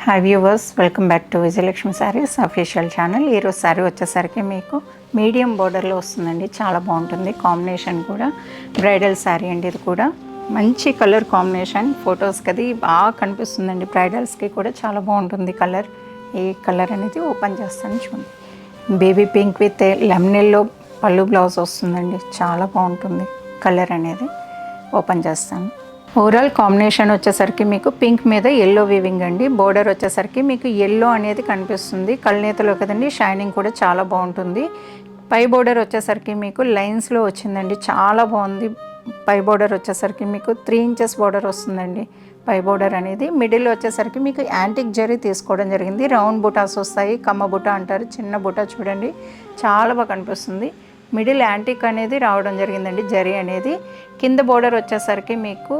Hi viewers, welcome back to Vijayalakshmi saris official channel. ఈరోజు శారీ వచ్చేసరికి మీకు మీడియం బోర్డర్లో వస్తుందండి. చాలా బాగుంటుంది. కాంబినేషన్ కూడా బ్రైడల్ శారీ అండి. ఇది కూడా మంచి కలర్ కాంబినేషన్. ఫొటోస్కి అది బాగా కనిపిస్తుందండి. బ్రైడల్స్కి కూడా చాలా బాగుంటుంది కలర్. ఈ కలర్ అనేది ఓపెన్ చేస్తాను చూడండి. బేబీ పింక్ విత్ లెమనెల్లో పళ్ళు బ్లౌజ్ వస్తుందండి. చాలా బాగుంటుంది కలర్ అనేది. ఓపెన్ చేస్తాను. ఓవరాల్ కాంబినేషన్ వచ్చేసరికి మీకు పింక్ మీద ఎల్లో వీవింగ్ అండి. బోర్డర్ వచ్చేసరికి మీకు ఎల్లో అనేది కనిపిస్తుంది. కళ్ళనేతలో కదండి, షైనింగ్ కూడా చాలా బాగుంటుంది. పై బోర్డర్ వచ్చేసరికి మీకు లైన్స్లో వచ్చిందండి. చాలా బాగుంది. పై బోర్డర్ వచ్చేసరికి మీకు 3 ఇంచెస్ బోర్డర్ వస్తుందండి. పై బోర్డర్ అనేది మిడిల్ వచ్చేసరికి మీకు యాంటిక్ జరీ తీసుకోవడం జరిగింది. రౌండ్ బుటాస్ వస్తాయి, కమ్మ బుటా అంటారు. చిన్న బుటా చూడండి, చాలా బాగా కనిపిస్తుంది. మిడిల్ యాంటిక్ అనేది రావడం జరిగిందండి, జరీ అనేది. కింద బోర్డర్ వచ్చేసరికి మీకు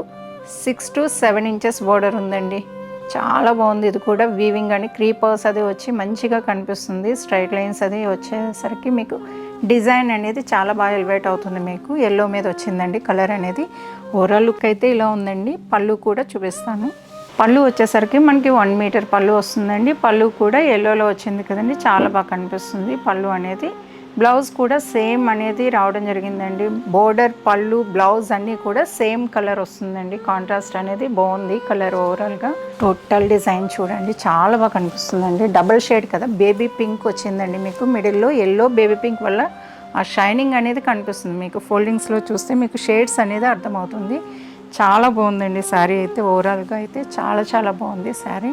6 to 7 ఇంచెస్ బోర్డర్ ఉందండి. చాలా బాగుంది. ఇది కూడా వీవింగ్ అని క్రీపర్స్ అది వచ్చి మంచిగా కనిపిస్తుంది. స్ట్రైట్ లైన్స్ అది వచ్చేసరికి మీకు డిజైన్ అనేది చాలా బాగా ఎలివేట్ అవుతుంది. మీకు ఎల్లో మీద వచ్చిందండి కలర్ అనేది. ఓవరాల్ లుక్ అయితే ఇలా ఉందండి. పళ్ళు కూడా చూపిస్తాను. పళ్ళు వచ్చేసరికి మనకి 1 మీటర్ పళ్ళు వస్తుందండి. పళ్ళు కూడా ఎల్లోలో వచ్చింది కదండి, చాలా బాగా కనిపిస్తుంది పళ్ళు అనేది. బ్లౌజ్ కూడా సేమ్ అనేది రావడం జరిగిందండి. బోర్డర్, పళ్ళు, బ్లౌజ్ అన్నీ కూడా సేమ్ కలర్ వస్తుందండి. కాంట్రాస్ట్ అనేది బాగుంది కలర్. ఓవరాల్గా టోటల్ డిజైన్ చూడండి, చాలా బాగా కనిపిస్తుందండి. డబల్ షేడ్ కదా, బేబీ పింక్ వచ్చిందండి మీకు మిడిల్లో. ఎల్లో బేబీ పింక్ వల్ల ఆ షైనింగ్ అనేది కనిపిస్తుంది. మీకు ఫోల్డింగ్స్లో చూస్తే మీకు షేడ్స్ అనేది అర్థమవుతుంది. చాలా బాగుందండి శారీ అయితే. ఓవరాల్గా అయితే చాలా చాలా బాగుంది శారీ.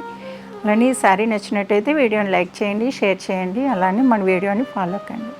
అలానే ఈ శారీ నచ్చినట్టయితే వీడియోని లైక్ చేయండి, షేర్ చేయండి. అలానే మన వీడియోని ఫాలో కండి.